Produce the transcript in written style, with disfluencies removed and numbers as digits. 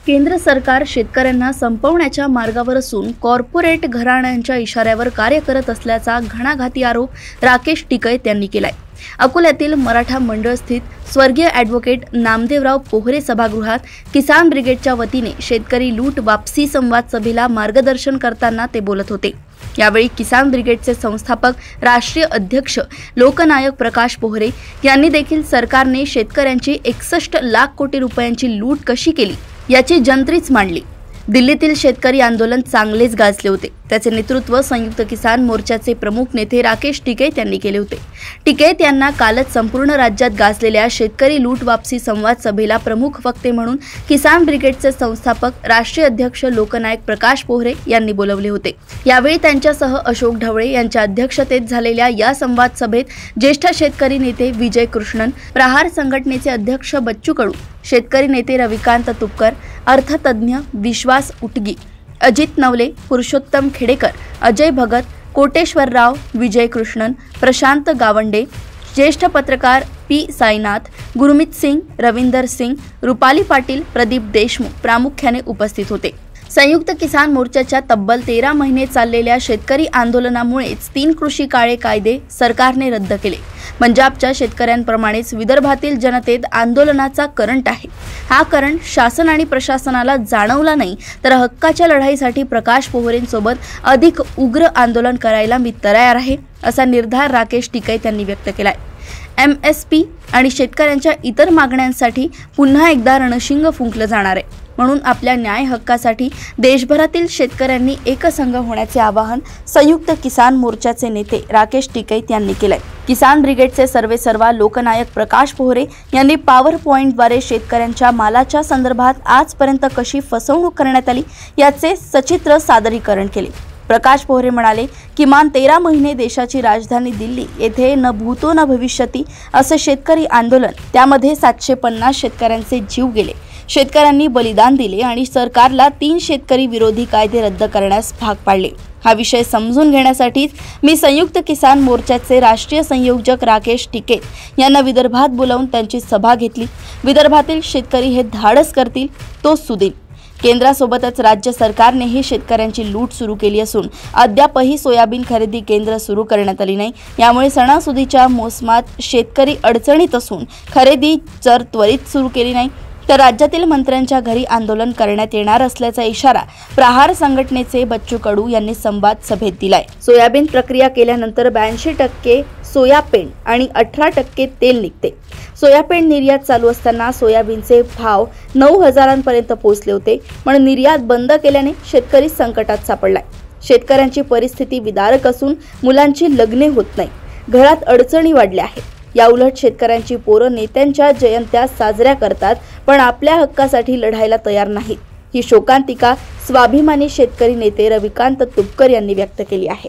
केंद्र सरकार शेतकऱ्यांना संपवण्याच्या मार्गावर असून कॉर्पोरेट घराण्यांच्या इशाऱ्यावर कार्य करत असल्याचा घणाघाती आरोप राकेश टिकैत यांनी केलाय। अकोल्यातील मराठा मंडळ स्थित स्वर्गीय ॲडव्होकेट नामदेवराव पोहरे सभागृहात किसान ब्रिगेडच्या वतीने शेतकरी लूट वापसी संवाद सभेला मार्गदर्शन करताना ते बोलत होते। यावेळी किसान ब्रिगेडचे संस्थापक राष्ट्रीय अध्यक्ष लोकनायक प्रकाश पोहरे यांनी देखील सरकारने शेतकऱ्यांची 61 लाख कोटी रुपयांची लूट कशी केली याची जंत्रीच मांडली। दिल्लीतील शेतकरी आंदोलन चांगलेच गाजले होते। त्याचे नेतृत्व संयुक्त किसान मोर्चाचे प्रमुख नेते राकेश टिकैत यांनी केले होते। टिकैत यांना कालच संपूर्ण राज्यात गाजलेल्या शेतकरी लूट वापसी संवाद सभेला प्रमुख वक्ते म्हणून किसान ब्रिगेडचे संस्थापक राष्ट्रीय अध्यक्ष लोकनायक प्रकाश पोहरे यांनी बोलवले होते। यावेळी त्यांच्यासह अशोक ढवळे यांच्या अध्यक्षतेत झालेल्या या संवाद सभेत ज्येष्ठ शेतकरी नेते विजय कृष्णन, प्रहार संघटनेचे अध्यक्ष बच्चू कडू, शेतकरी नेते रविकांत तुपकर, अर्थतज्ञ विश्वास उटगी, अजित नवले, पुरुषोत्तम खेडेकर, अजय भगत, कोटेश्वरराव, विजय कृष्णन, प्रशांत गावंडे, ज्येष्ठ पत्रकार पी साईनाथ, गुरमीत सिंग, रविंदर सिंग, रुपाली पाटील, प्रदीप देशमुख प्रामुख्याने उपस्थित होते। संयुक्त किसान मोर्चाच्या तब्बल 13 महिने चाललेल्या शेतकरी आंदोलनामुळेच 3 कृषी काळे कायदे सरकारने रद्द केले। पंजाबच्या शेतकऱ्यांप्रमाणेच विदर्भातील जनतेत आंदोलनाचा करंट आहे। हा करंट शासन आणि प्रशासनाला जाणवला नाही तर हक्काच्या लढाईसाठी प्रकाश पोहरेंसोबत अधिक उग्र आंदोलन करायला मी तयार आहे, असा निर्धार राकेश टिकैत यांनी व्यक्त केलाय। MSP आणि शेतकऱ्यांच्या इतर मागण्यांसाठी पुन्हा एकदा रणशिंग फुंकलं जाणार आहे, म्हणून आपल्या न्याय हक्कासाठी देशभरातील शेतकऱ्यांनी एकसंघ होण्याचे आवाहन संयुक्त किसान मोर्चाचे नेते राकेश टिकैत यांनी केलंय। किसान ब्रिगेडचे सर्वेसर्वा लोकनायक प्रकाश पोहरे यांनी पॉवर पॉइंटद्वारे शेतकऱ्यांच्या मालाच्या संदर्भात आजपर्यंत कशी फसवणूक करण्यात आली याचे सचित्र सादरीकरण केले। प्रकाश पोहरे म्हणाले, किमान 13 महिने देशाची राजधानी दिल्ली येथे न भूतो न भविष्यती असं शेतकरी आंदोलन, त्यामध्ये 750 शेतकऱ्यांचे जीव गेले, शेतकऱ्यांनी बलिदान दिले आणि सरकारला 3 शेतकरी विरोधी कायदे रद्द करण्यास भाग पाडले। हा विषय समजून घेण्यासाठीच मी संयुक्त किसान मोर्चाचे राष्ट्रीय संयोजक राकेश टिकैत यांना विदर्भात बोलावून त्यांची सभा घेतली। विदर्भातील शेतकरी हे धाडस करतील तो सुदिन। केंद्रासोबतच राज्य सरकारनेही शेतकऱ्यांची लूट सुरू केली असून अद्यापही सोयाबीन खरेदी केंद्र सुरू करण्यात आली नाही। यामुळे सणासुदीच्या मोसमात शेतकरी अडचणीत असून खरेदी जर त्वरित सुरू केली नाही तर राज्यातील मंत्र्यांच्या घरी आंदोलन करण्यात येणार असल्याचा इशारा प्रहार संघटनेचे बच्चू कडू यांनी संवाद सभेत दिलाय। सोयाबीन प्रक्रिया केल्यानंतर 82% सोयापेंड आणि 18% तेल निघते। सोयाबीन निर्यात चालू असताना सोयाबीनचे भाव 9,000 पर्यंत पोहोचले होते, पण निर्यात बंद केल्याने शेतकरी संकटात सापडलाय। शेतकऱ्यांची परिस्थिती विदारक असून मुलांची लग्ने होत नाही, घरात अडचणी वाढल्या आहेत। याउलट शेतकऱ्यांची पोरं नेत्यांच्या जयंत्या साजऱ्या करतात, पण आपल्या हक्कासाठी लढायला तयार नाहीत। ही शोकांतिका स्वाभिमानी शेतकरी नेते रविकांत तुपकर यांनी व्यक्त केली आहे।